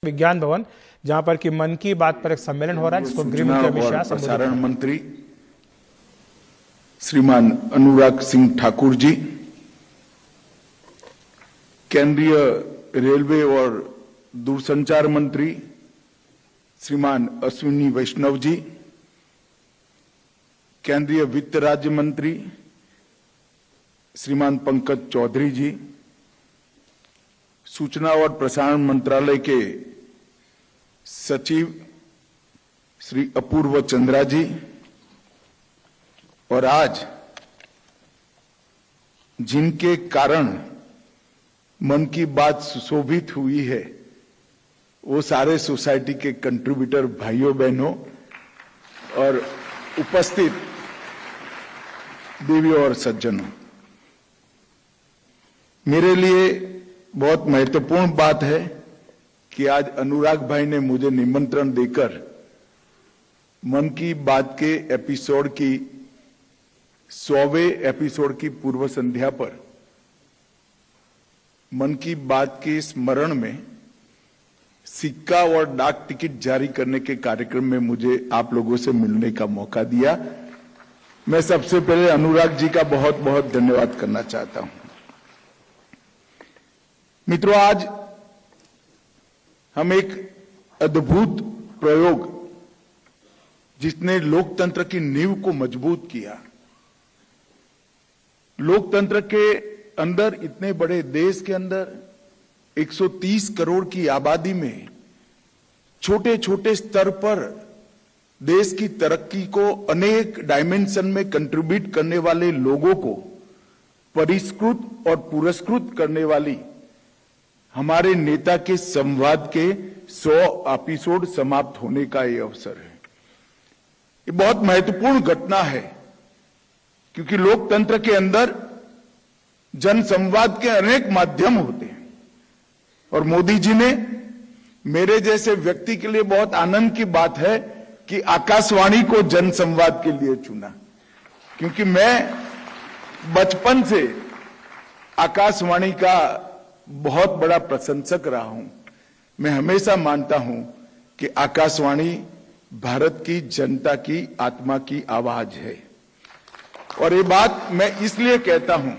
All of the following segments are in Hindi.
विज्ञान भवन, जहां पर कि मन की बात पर एक सम्मेलन हो रहा है, जिसको गृह मंत्री अमित शाह प्रसारण मंत्री श्रीमान अनुराग सिंह ठाकुर जी, केंद्रीय रेलवे और दूरसंचार मंत्री श्रीमान अश्विनी वैष्णव जी, केंद्रीय वित्त राज्य मंत्री श्रीमान पंकज चौधरी जी, सूचना और प्रसारण मंत्रालय के सचिव श्री अपूर्व चंद्रा जी, और आज जिनके कारण मन की बात सुशोभित हुई है, वो सारे सोसाइटी के कंट्रीब्यूटर भाइयों बहनों और उपस्थित देवियों और सज्जनों, मेरे लिए बहुत महत्वपूर्ण बात है कि आज अनुराग भाई ने मुझे निमंत्रण देकर मन की बात के एपिसोड की 100वें एपिसोड की पूर्व संध्या पर मन की बात के स्मरण में सिक्का और डाक टिकट जारी करने के कार्यक्रम में मुझे आप लोगों से मिलने का मौका दिया। मैं सबसे पहले अनुराग जी का बहुत बहुत धन्यवाद करना चाहता हूं। मित्रों, आज हम एक अद्भुत प्रयोग, जिसने लोकतंत्र की नींव को मजबूत किया, लोकतंत्र के अंदर, इतने बड़े देश के अंदर 130 करोड़ की आबादी में छोटे छोटे स्तर पर देश की तरक्की को अनेक डायमेंशन में कंट्रीब्यूट करने वाले लोगों को परिष्कृत और पुरस्कृत करने वाली हमारे नेता के संवाद के 100 एपिसोड समाप्त होने का ये अवसर है। ये बहुत महत्वपूर्ण घटना है, क्योंकि लोकतंत्र के अंदर जनसंवाद के अनेक माध्यम होते हैं, और मोदी जी ने मेरे जैसे व्यक्ति के लिए बहुत आनंद की बात है कि आकाशवाणी को जनसंवाद के लिए चुना, क्योंकि मैं बचपन से आकाशवाणी का बहुत बड़ा प्रशंसक रहा हूं। मैं हमेशा मानता हूं कि आकाशवाणी भारत की जनता की आत्मा की आवाज है, और ये बात मैं इसलिए कहता हूं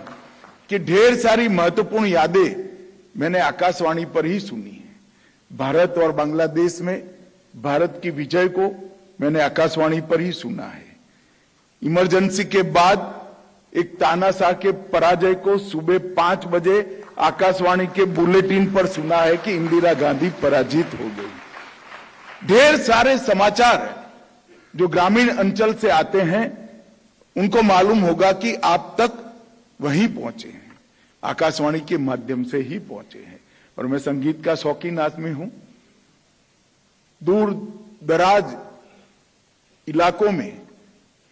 कि ढेर सारी महत्वपूर्ण यादें मैंने आकाशवाणी पर ही सुनी है। भारत और बांग्लादेश में भारत की विजय को मैंने आकाशवाणी पर ही सुना है। इमरजेंसी के बाद एक तानाशाह के पराजय को सुबह 5 बजे आकाशवाणी के बुलेटिन पर सुना है कि इंदिरा गांधी पराजित हो गई। ढेर सारे समाचार जो ग्रामीण अंचल से आते हैं, उनको मालूम होगा कि आप तक वहीं पहुंचे हैं, आकाशवाणी के माध्यम से ही पहुंचे हैं। और मैं संगीत का शौकीन आदमी हूं। दूर दराज इलाकों में,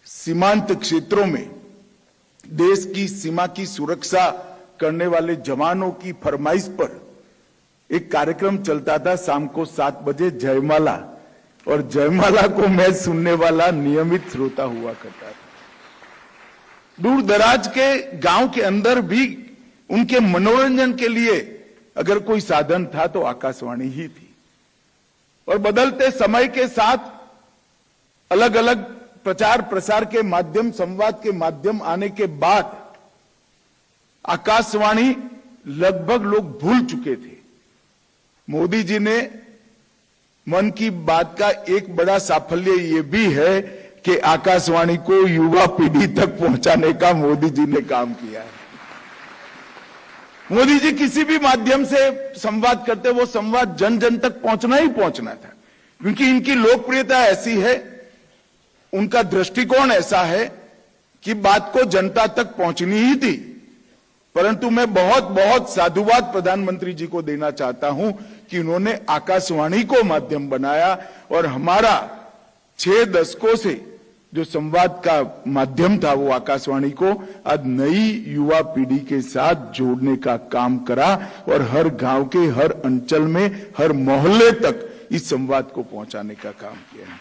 सीमांत क्षेत्रों में देश की सीमा की सुरक्षा करने वाले जवानों की फरमाइश पर एक कार्यक्रम चलता था शाम को 7 बजे, जयमाला, और जयमाला को मैं सुनने वाला नियमित श्रोता हुआ करता था। दूर दराज के गांव के अंदर भी उनके मनोरंजन के लिए अगर कोई साधन था तो आकाशवाणी ही थी। और बदलते समय के साथ अलग अलग प्रचार प्रसार के माध्यम, संवाद के माध्यम आने के बाद आकाशवाणी लगभग लोग भूल चुके थे। मोदी जी ने मन की बात का एक बड़ा साफल्य ये भी है कि आकाशवाणी को युवा पीढ़ी तक पहुंचाने का मोदी जी ने काम किया है। मोदी जी किसी भी माध्यम से संवाद करते, वो संवाद जन जन तक पहुंचना ही पहुंचना था, क्योंकि इनकी लोकप्रियता ऐसी है, उनका दृष्टिकोण ऐसा है कि बात को जनता तक पहुंचनी ही थी। परंतु मैं बहुत बहुत साधुवाद प्रधानमंत्री जी को देना चाहता हूं कि उन्होंने आकाशवाणी को माध्यम बनाया, और हमारा 6 दशकों से जो संवाद का माध्यम था, वो आकाशवाणी को आज नई युवा पीढ़ी के साथ जोड़ने का काम करा, और हर गांव के, हर अंचल में, हर मोहल्ले तक इस संवाद को पहुंचाने का काम किया है।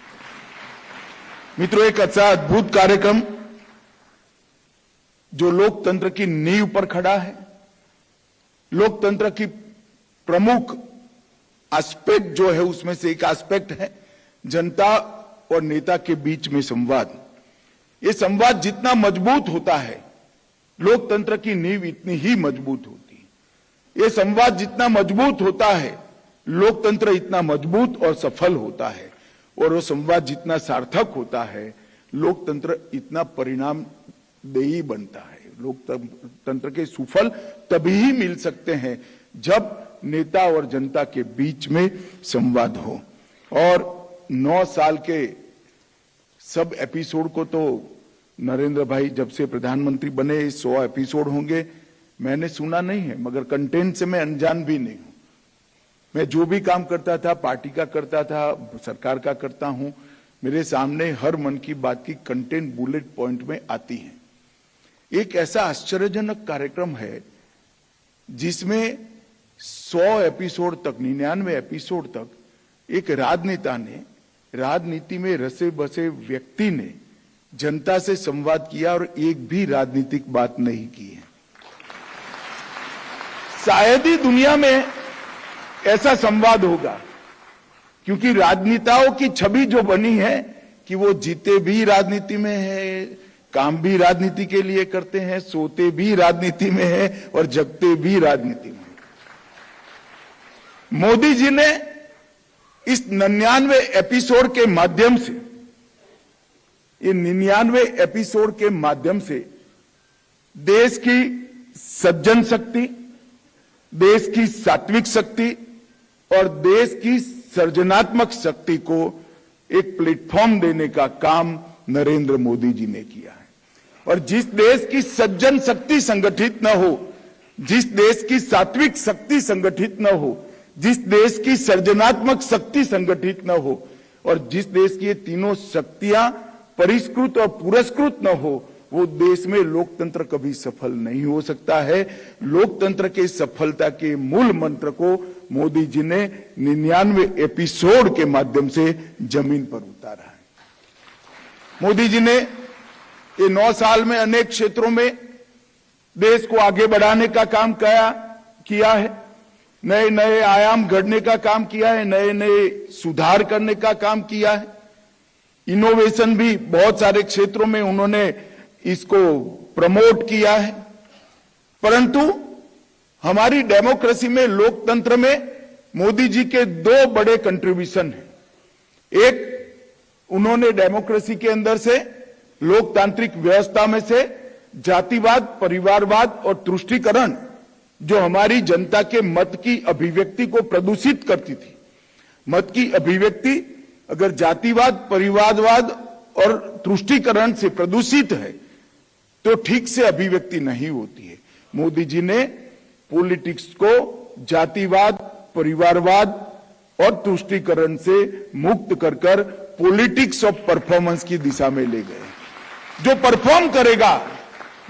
मित्रों, एक अच्छा अद्भुत कार्यक्रम जो लोकतंत्र की नींव पर खड़ा है, लोकतंत्र की प्रमुख एस्पेक्ट जो है उसमें से एक एस्पेक्ट है जनता और नेता के बीच में संवाद। ये संवाद जितना मजबूत होता है, लोकतंत्र की नींव इतनी ही मजबूत होती है। ये संवाद जितना मजबूत होता है, लोकतंत्र इतना मजबूत और सफल होता है। और वो संवाद जितना सार्थक होता है, लोकतंत्र इतना परिणामदेही बनता है। लोकतंत्र के सुफल तभी ही मिल सकते हैं जब नेता और जनता के बीच में संवाद हो। और 9 साल के सब एपिसोड को तो नरेंद्र भाई जब से प्रधानमंत्री बने 100 एपिसोड होंगे मैंने सुना नहीं है, मगर कंटेंट से मैं अनजान भी नहीं हूं। मैं जो भी काम करता था, पार्टी का करता था, सरकार का करता हूं, मेरे सामने हर मन की बात की कंटेंट बुलेट पॉइंट में आती है। एक ऐसा आश्चर्यजनक कार्यक्रम है जिसमें 100 एपिसोड तक, 99 एपिसोड तक एक राजनेता ने, राजनीति में रसे बसे व्यक्ति ने जनता से संवाद किया और एक भी राजनीतिक बात नहीं की है। शायद ही दुनिया में ऐसा संवाद होगा, क्योंकि राजनेताओं की छवि जो बनी है कि वो जीते भी राजनीति में है, काम भी राजनीति के लिए करते हैं, सोते भी राजनीति में है और जगते भी राजनीति में। मोदी जी ने इस 99 एपिसोड के माध्यम से, ये 99 एपिसोड के माध्यम से देश की सज्जन शक्ति, देश की सात्विक शक्ति और देश की सृजनात्मक शक्ति को एक प्लेटफॉर्म देने का काम नरेंद्र मोदी जी ने किया है। और जिस देश की सज्जन शक्ति संगठित न हो, जिस देश की सात्विक शक्ति संगठित न हो, जिस देश की सृजनात्मक शक्ति संगठित न हो और जिस देश की ये तीनों शक्तियां परिष्कृत और पुरस्कृत न हो, वो देश में लोकतंत्र कभी सफल नहीं हो सकता है। लोकतंत्र के सफलता के मूल मंत्र को मोदी जी ने 99 एपिसोड के माध्यम से जमीन पर उतारा है। मोदी जी ने ये 9 साल में अनेक क्षेत्रों में देश को आगे बढ़ाने का काम किया है, नए नए आयाम गढ़ने का काम किया है, नए नए सुधार करने का काम किया है। इनोवेशन भी बहुत सारे क्षेत्रों में उन्होंने इसको प्रमोट किया है। परंतु हमारी डेमोक्रेसी में, लोकतंत्र में मोदी जी के 2 बड़े कंट्रीब्यूशन हैं। एक, उन्होंने डेमोक्रेसी के अंदर से, लोकतांत्रिक व्यवस्था में से जातिवाद, परिवारवाद और तुष्टीकरण, जो हमारी जनता के मत की अभिव्यक्ति को प्रदूषित करती थी। मत की अभिव्यक्ति अगर जातिवाद, परिवारवाद और तुष्टीकरण से प्रदूषित है तो ठीक से अभिव्यक्ति नहीं होती है। मोदी जी ने पॉलिटिक्स को जातिवाद, परिवारवाद और तुष्टीकरण से मुक्त कर पॉलिटिक्स ऑफ परफॉर्मेंस की दिशा में ले गए। जो परफॉर्म करेगा,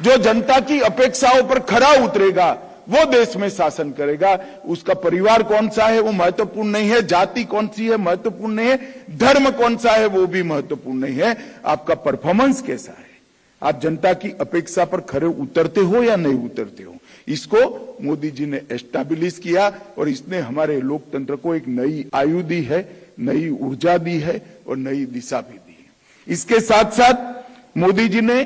जो जनता की अपेक्षाओं पर खरा उतरेगा, वो देश में शासन करेगा। उसका परिवार कौन सा है वो महत्वपूर्ण नहीं है, जाति कौन सी है महत्वपूर्ण नहीं है, धर्म कौन सा है वो भी महत्वपूर्ण नहीं है। आपका परफॉर्मेंस कैसा है, आप जनता की अपेक्षा पर खरे उतरते हो या नहीं उतरते हो, इसको मोदी जी ने एस्टैब्लिश किया और इसने हमारे लोकतंत्र को एक नई आयु दी है, नई ऊर्जा दी है और नई दिशा भी दी है। इसके साथ साथ मोदी जी ने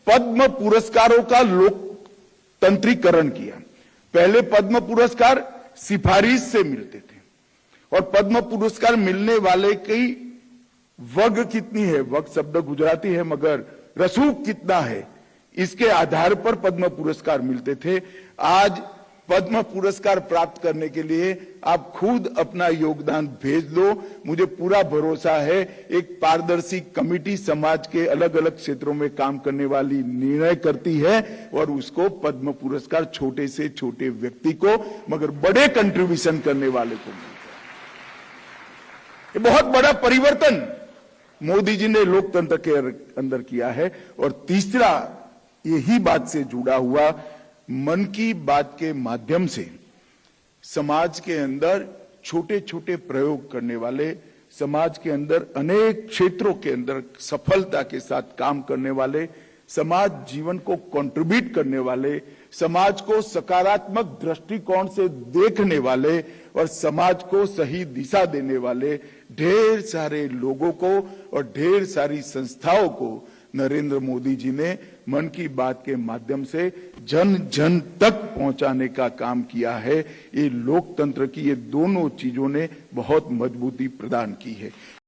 पद्म पुरस्कारों का लोकतंत्रीकरण किया। पहले पद्म पुरस्कार सिफारिश से मिलते थे और पद्म पुरस्कार मिलने वाले की वर्ग कितनी है, वर्ग शब्द गुजराती है मगर रसूख कितना है, इसके आधार पर पद्म पुरस्कार मिलते थे। आज पद्म पुरस्कार प्राप्त करने के लिए आप खुद अपना योगदान भेज दो। मुझे पूरा भरोसा है एक पारदर्शी कमेटी समाज के अलग अलग क्षेत्रों में काम करने वाली निर्णय करती है और उसको पद्म पुरस्कार छोटे से छोटे व्यक्ति को मगर बड़े कंट्रीब्यूशन करने वाले को मिलता है। ये बहुत बड़ा परिवर्तन मोदी जी ने लोकतंत्र के अंदर किया है। और तीसरा, यही बात से जुड़ा हुआ, मन की बात के माध्यम से समाज के अंदर छोटे छोटे प्रयोग करने वाले, समाज के अंदर अनेक क्षेत्रों के अंदर सफलता के साथ काम करने वाले, समाज जीवन को कंट्रीब्यूट करने वाले, समाज को सकारात्मक दृष्टिकोण से देखने वाले और समाज को सही दिशा देने वाले ढेर सारे लोगों को और ढेर सारी संस्थाओं को नरेंद्र मोदी जी ने मन की बात के माध्यम से जन जन तक पहुंचाने का काम किया है। ये लोकतंत्र की ये दोनों चीजों ने बहुत मजबूती प्रदान की है।